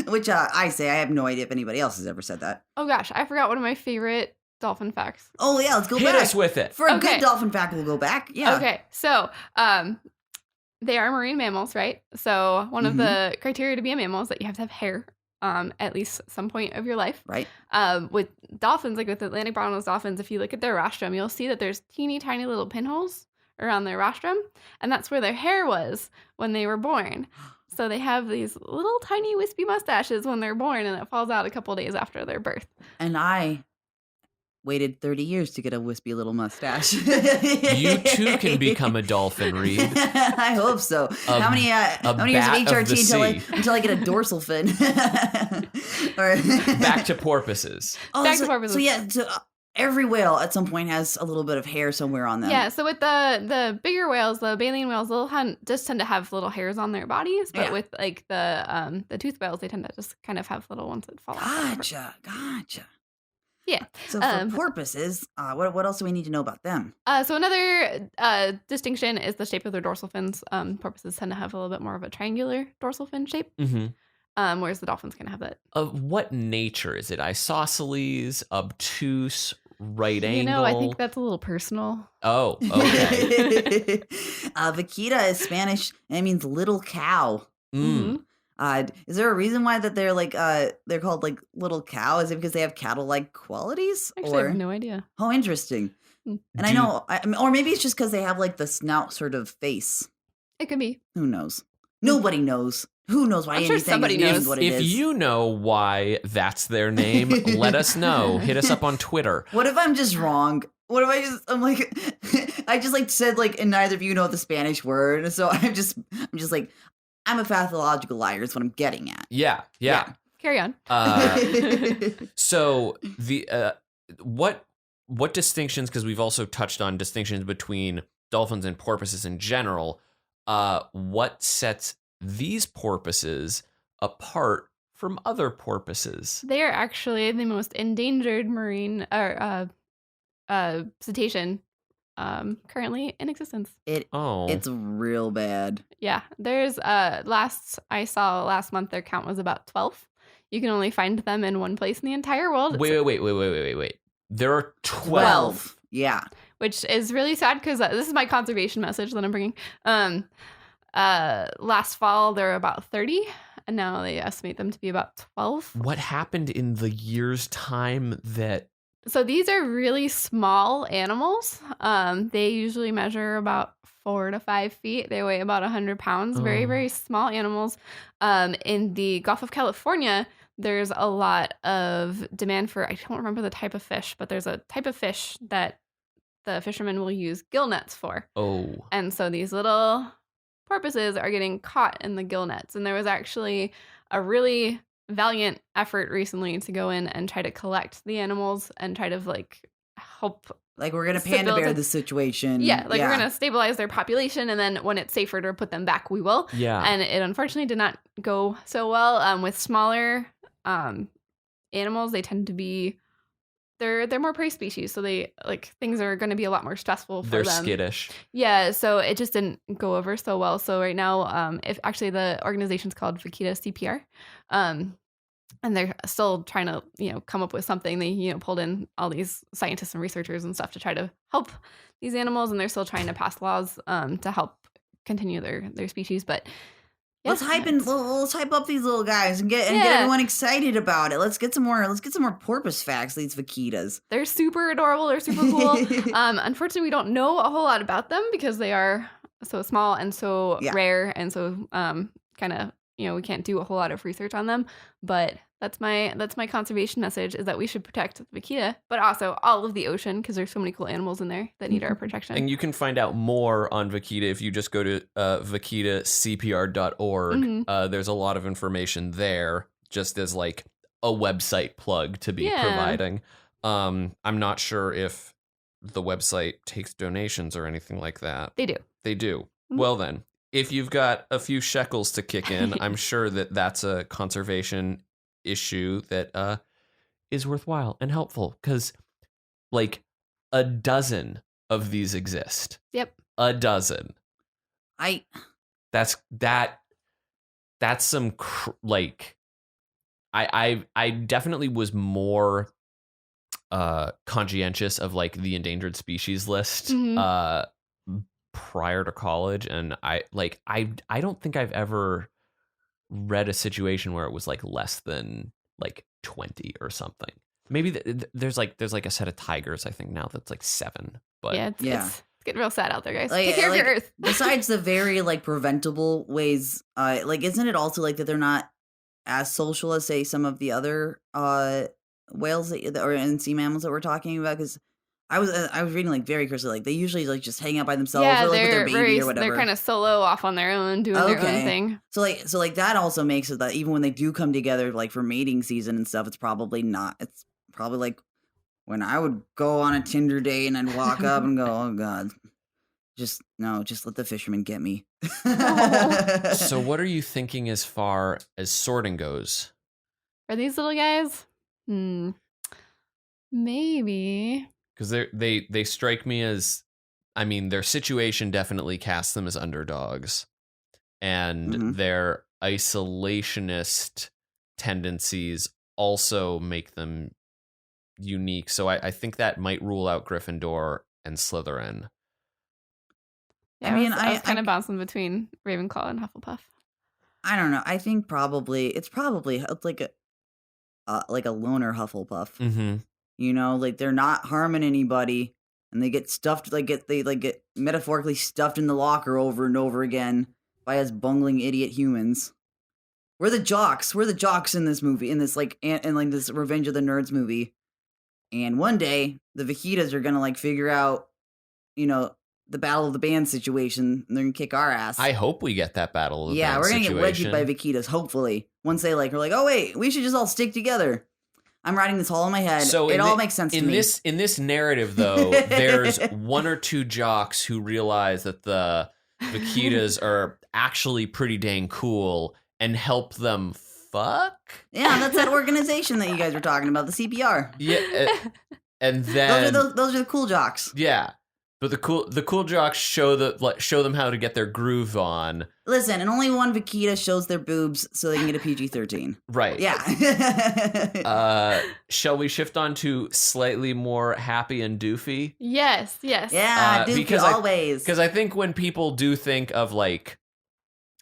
Which I say, I have no idea if anybody else has ever said that. Oh gosh, I forgot one of my favorite dolphin facts. Oh yeah, let's go back. Hit us with it. For a good dolphin fact, we'll go back. Yeah. Okay, so they are marine mammals, right? So one of the criteria to be a mammal is that you have to have hair at least some point of your life. Right. With dolphins, like with Atlantic bottlenose dolphins, if you look at their rostrum, you'll see that there's teeny tiny little pinholes around their rostrum, and that's where their hair was when they were born. So they have these little tiny wispy mustaches when they're born, and it falls out a couple days after their birth. And I waited 30 years to get a wispy little mustache. You too can become a dolphin, Reed. I hope so. How many years of HRT until I get a dorsal fin? Back to porpoises. Back to porpoises. So yeah, every whale at some point has a little bit of hair somewhere on them. Yeah, so with the bigger whales, the baleen whales, they'll just tend to have little hairs on their bodies. But with like the tooth whales, they tend to just kind of have little ones that fall off. Gotcha. Yeah. So for porpoises, what else do we need to know about them? So another distinction is the shape of their dorsal fins. Porpoises tend to have a little bit more of a triangular dorsal fin shape. Whereas the dolphins can have that. Of what nature is it? Isosceles, obtuse, right angle? I think that's a little personal. Oh, okay. Vaquita is Spanish and it means little cow. Is there a reason why that they're called like little cow? Is it because they have cattle-like qualities? Actually, I have no idea. Oh, interesting. And I know, or maybe it's just because they have like the snout sort of face. It could be. Who knows? Nobody knows. Who knows why anything somebody is knows. what it is? If you know why that's their name, let us know. Hit us up on Twitter. What if I'm just wrong? What if I'm like, I just like said like, and neither of you know the Spanish word, so I'm just like, I'm a pathological liar is what I'm getting at. Yeah. Carry on. So the what distinctions? Because we've also touched on distinctions between dolphins and porpoises in general. What sets these porpoises apart from other porpoises? They are actually the most endangered marine cetacean currently in existence. It's real bad. Yeah, there's last month their count was about 12. You can only find them in one place in the entire world. Wait. There are 12. Yeah. Which is really sad because this is my conservation message that I'm bringing. Last fall there were about 30, and now they estimate them to be about 12. What happened in the year's time that... So these are really small animals. They usually measure about 4 to 5 feet. They weigh about 100 pounds. Very, very small animals. In the Gulf of California, there's a lot of demand for, I don't remember the type of fish, but there's a type of fish that the fishermen will use gill nets for. Oh. And so these little porpoises are getting caught in the gill nets. And there was actually a really valiant effort recently to go in and try to collect the animals and try to like help. Like we're going to panda bear the situation. Yeah, we're going to stabilize their population, and then when it's safer to put them back, we will. Yeah. And it unfortunately did not go so well. With smaller animals, they tend to be they're more prey species, so they like things are going to be a lot more stressful for They're them. skittish. Yeah, so it just didn't go over so well. So right now, if actually the organization's called Vaquita CPR, and they're still trying to come up with something. They pulled in all these scientists and researchers and stuff to try to help these animals, and they're still trying to pass laws to help continue their species. But yeah, let's hype up these little guys and get everyone excited about it. Let's get some more porpoise facts. These vaquitas. They're super adorable. They're super cool. Unfortunately, we don't know a whole lot about them because they are so small and so rare, and so kind of we can't do a whole lot of research on them. But that's my conservation message, is that we should protect the vaquita, but also all of the ocean, because there's so many cool animals in there that need our protection. And you can find out more on vaquita if you just go to vaquitacpr.org. Mm-hmm. There's a lot of information there, just as like a website plug to be providing. I'm not sure if the website takes donations or anything like that. They do. Mm-hmm. Well then, if you've got a few shekels to kick in, I'm sure that's a conservation issue that is worthwhile and helpful, because like a dozen of these exist. Yep. A dozen. That's some like I definitely was more conscientious of like the endangered species list prior to college, and I don't think I've ever read a situation where it was like less than like 20 or something. Maybe there's like a set of tigers, I think now, that's like 7. But it's getting real sad out there, guys. Take care of your earth. Besides the very like preventable ways, like isn't it also like that they're not as social as say some of the other whales and sea mammals that we're talking about? Because I was reading like very curiously, like they usually like just hang out by themselves or like with their baby or whatever. They're kind of solo off on their own, doing their own thing. So like that also makes it that even when they do come together like for mating season and stuff, it's probably like when I would go on a Tinder date and I'd walk up and go, oh God, just let the fishermen get me. So what are you thinking as far as sorting goes? Are these little guys? Maybe. Because they strike me as, I mean, their situation definitely casts them as underdogs, and their isolationist tendencies also make them unique. So I think that might rule out Gryffindor and Slytherin. Yeah, I was kind of bouncing between Ravenclaw and Hufflepuff. I don't know. I think it's like a loner Hufflepuff. Mm-hmm. Like they're not harming anybody, and they get stuffed, they get metaphorically stuffed in the locker over and over again by us bungling idiot humans. We're the jocks. We're the jocks in this movie, in this like this Revenge of the Nerds movie. And one day the vaquitas are gonna like figure out, the battle of the band situation, and they're gonna kick our ass. I hope we get that battle of the band we're gonna situation. get wedged by vaquitas. Hopefully, once they are like, oh wait, we should just all stick together. I'm writing this all in my head. So it all makes sense to me. In this narrative, though, there's 1 or 2 jocks who realize that the vaquitas are actually pretty dang cool and help them fuck. Yeah, that's that organization that you guys were talking about, the CPR. Yeah, and then those are the cool jocks. Yeah, but the cool jocks show them how to get their groove on. Listen, and only one vaquita shows their boobs so they can get a PG-13. Right. Yeah. Shall we shift on to slightly more happy and doofy? Yes. Yeah, doofy always. Because I think when people do think of like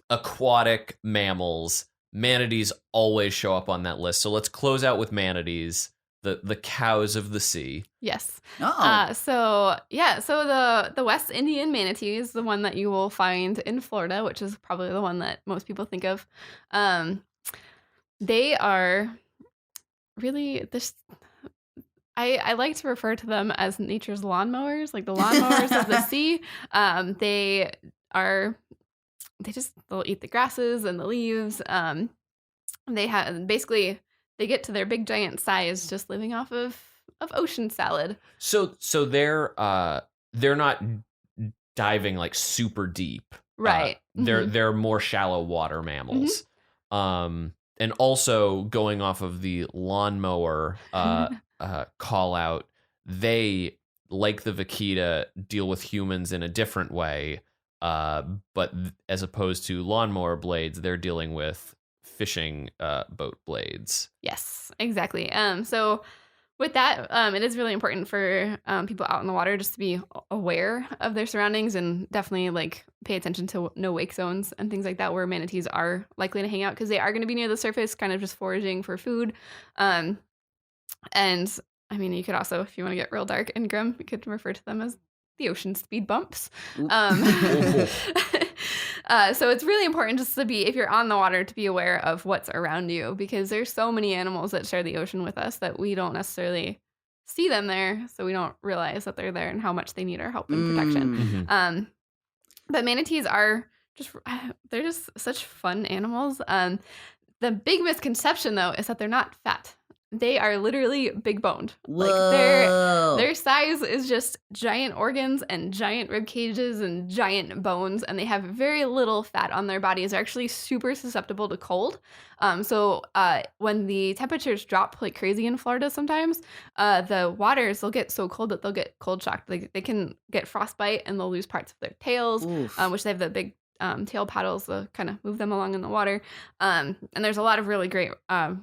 aquatic mammals, manatees always show up on that list. So let's close out with manatees. The cows of the sea. Yes. Oh. So the West Indian manatee is the one that you will find in Florida, which is probably the one that most people think of. They are really this. I like to refer to them as nature's lawnmowers, like the lawnmowers of the sea. They'll eat the grasses and the leaves. They get to their big giant size just living off of ocean salad. So they're not diving like super deep. Right. They're more shallow water mammals. And And also going off of the lawnmower call out, they, like the vaquita, deal with humans in a different way. But as opposed to lawnmower blades, they're dealing with fishing boat blades. Yes, exactly. So with that, it is really important for people out in the water just to be aware of their surroundings and definitely like pay attention to no wake zones and things like that where manatees are likely to hang out because they are going to be near the surface, kind of just foraging for food. And I mean, you could also, if you want to get real dark and grim, you could refer to them as the ocean speed bumps. So it's really important just to be, if you're on the water, to be aware of what's around you because there's so many animals that share the ocean with us that we don't necessarily see them there. So we don't realize that they're there and how much they need our help and protection. Mm-hmm. But manatees are they're just such fun animals. The big misconception though is that they're not fat. They are literally big boned. Whoa. Like their size is just giant organs and giant rib cages and giant bones, and they have very little fat on their bodies. They're actually super susceptible to cold. So when the temperatures drop like crazy in Florida, sometimes the waters they'll get so cold that they'll get cold shocked. They can get frostbite and they'll lose parts of their tails, which they have the big tail paddles to kind of move them along in the water. And there's a lot of really great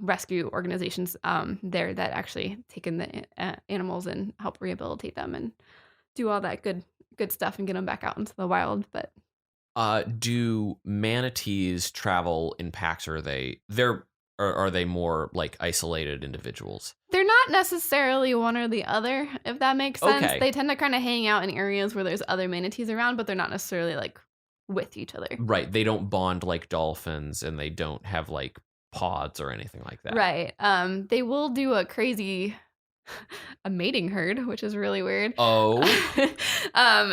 rescue organizations there that actually take in the animals and help rehabilitate them and do all that good stuff and get them back out into the wild. But do manatees travel in packs, or are they more like isolated individuals? They're not necessarily one or the other, if that makes sense. Okay. They tend to kind of hang out in areas where there's other manatees around, but they're not necessarily like with each other. Right. They don't bond like dolphins, and they don't have like pods or anything like that. Right. They will do a crazy a mating herd, which is really weird. Oh.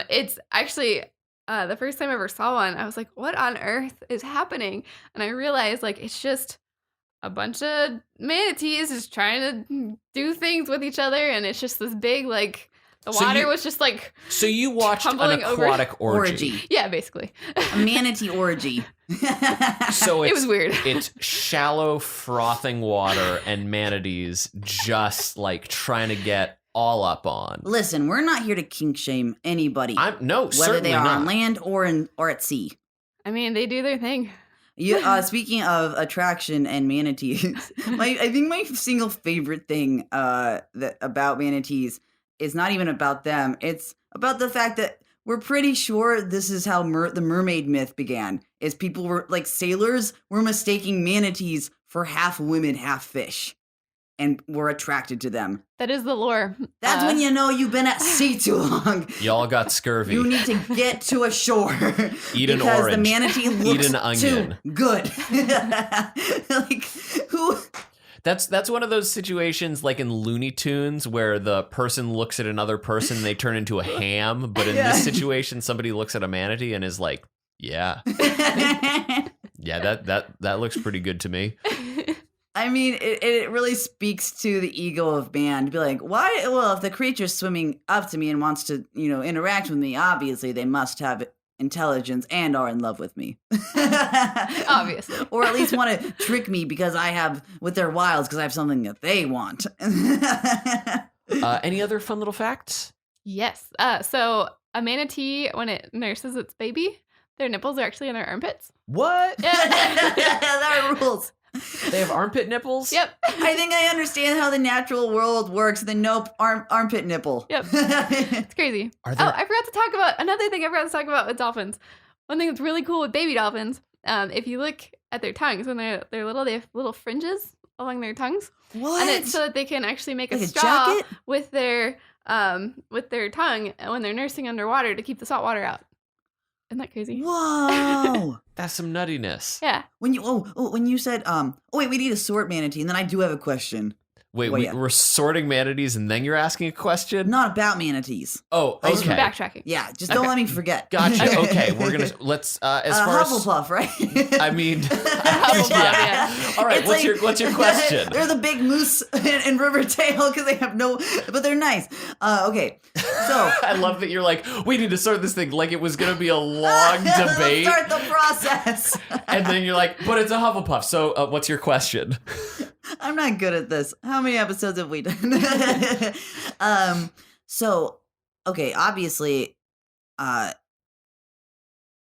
It's actually the first time I ever saw one, I was like, what on earth is happening? And I realized like it's just a bunch of manatees just trying to do things with each other, and it's just this big like the water was just like so you watched an aquatic orgy. Yeah, basically a manatee orgy. So it was weird. It's shallow frothing water and manatees just like trying to get all up on. Listen, we're not here to kink shame anybody. Whether they are not on land or at sea. I mean, they do their thing. Speaking of attraction and manatees, I think my single favorite thing about manatees is not even about them. It's about the fact that we're pretty sure this is how the mermaid myth began. Is people were like sailors were mistaking manatees for half women, half fish, and were attracted to them. That is the lore. That's when you know you've been at sea too long. Y'all got scurvy. You need to get to a shore. Eat an because orange. The manatee looks Eat an onion. too good. Like who? That's one of those situations like in Looney Tunes where the person looks at another person and they turn into a ham. But in this situation, somebody looks at a manatee and is like, yeah. Yeah, that looks pretty good to me. I mean, it really speaks to the ego of man to be like, why? Well, if the creature's swimming up to me and wants to, interact with me, obviously they must have intelligence and are in love with me. Obviously. Or at least want to trick me because with their wiles, because I have something that they want. Any other fun little facts? Yes. So a manatee, when it nurses its baby, their nipples are actually in their armpits. What? Yeah. That rules. They have armpit nipples? Yep. I think I understand how the natural world works. Armpit nipple. Yep. It's crazy. I forgot to talk about another thing I forgot to talk about with dolphins. One thing that's really cool with baby dolphins, if you look at their tongues, when they're little, they have little fringes along their tongues. What? And it's so that they can actually make like a straw jacket? with their tongue when they're nursing underwater to keep the salt water out. Isn't that crazy? Whoa. That's some nuttiness. Yeah. When you said wait, we need a sword manatee, and then I do have a question. Wait, Well, yeah. we're sorting manatees and then you're asking a question? Not about manatees. Oh, Just okay. backtracking. Yeah, just don't let me forget. Gotcha. Okay, let's as far as Hufflepuff, right? I mean, yeah. All right, It's what's your question? They're the big moose in Riverdale because they have but they're nice. Okay, so I love that you're like, we need to sort this thing like it was going to be a long debate. Let's start the process. And then you're like, but it's a Hufflepuff. So what's your question? I'm not good at this. How many episodes have we done? So, okay, obviously,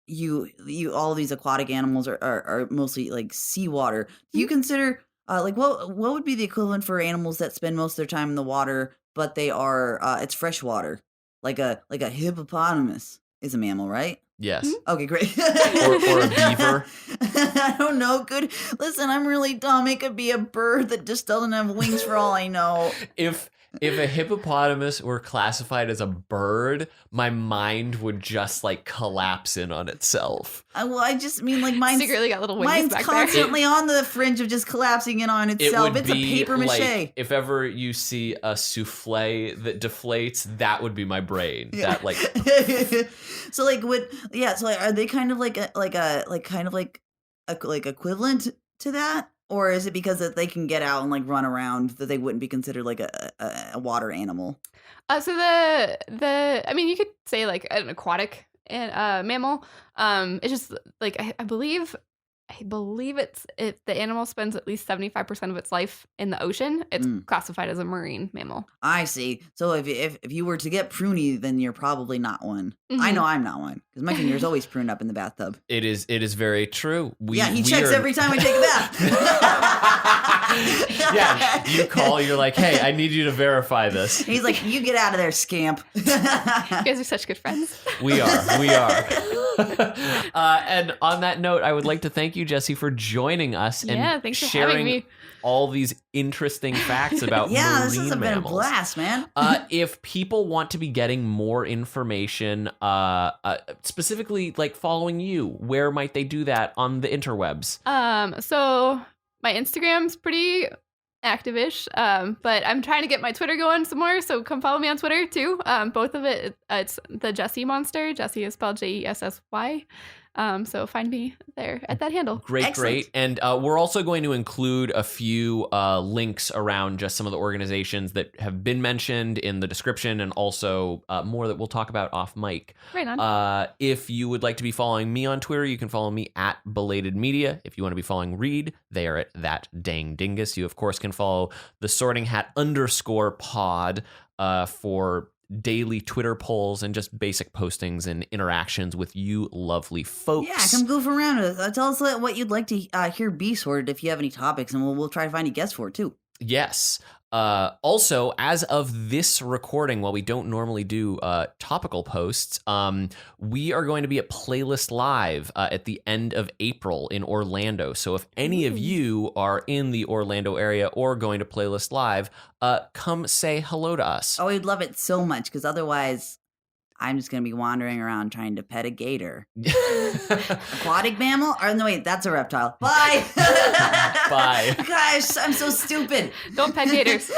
you all of these aquatic animals are mostly like seawater. Do you consider like what would be the equivalent for animals that spend most of their time in the water, but they are it's freshwater, like a hippopotamus is a mammal, right? Yes. Okay, great. Or a beaver. I don't know. Good. Listen, I'm really dumb. It could be a bird that just doesn't have wings for all I know. If a hippopotamus were classified as a bird, my mind would just like collapse in on itself. I just mean like mine's Secretly got little wings mine's back constantly on the fringe of just collapsing in on It itself. would It's a be paper mache. like if ever you see a souffle that deflates, that would be my brain. Yeah. That like So like so like, are they kind of like equivalent to that? Or is it because that they can get out and like run around that they wouldn't be considered like a water animal? So I mean, you could say like an aquatic mammal. It's just like I believe it's if the animal spends at least 75% of its life in the ocean, it's classified as a marine mammal. I see. So if you were to get pruny, then you're probably not one. I know I'm not one because my finger's always pruned up in the bathtub. it is very true. He checks every time I take a bath. Yeah, you call, you're like, hey, I need you to verify this. He's like, you get out of there, scamp. You guys are such good friends. We are. And on that note, I would like to thank you, Jessy, for joining us and thanks for having sharing me. all these interesting facts about Yeah, marine this has been a mammals. blast, man. If people want to be getting more information, specifically like following you, where might they do that on the interwebs? So my Instagram's pretty active-ish, but I'm trying to get my Twitter going some more, so come follow me on Twitter too. Both of it's the Jessy Monster. Jessy is spelled Jessy. So find me there at that handle. Great. Excellent. And we're also going to include a few links around just some of the organizations that have been mentioned in the description, and also more that we'll talk about off mic. Right on. If you would like to be following me on Twitter, you can follow me at Belated Media. If you want to be following Reed, they are at That Dang Dingus. You, of course, can follow the Sorting Hat _pod for daily Twitter polls and just basic postings and interactions with you lovely folks. Yeah, come goof around with us. Tell us what you'd like to hear be sorted if you have any topics, and we'll try to find a guest for it too. Yes. Also, as of this recording, while we don't normally do topical posts, we are going to be at Playlist Live at the end of April in Orlando. So if any of you are in the Orlando area or going to Playlist Live, come say hello to us. Oh, we'd love it so much because otherwise I'm just going to be wandering around trying to pet a gator. Aquatic mammal? Or no, wait, that's a reptile. Bye. Bye. Gosh, I'm so stupid. Don't pet gators.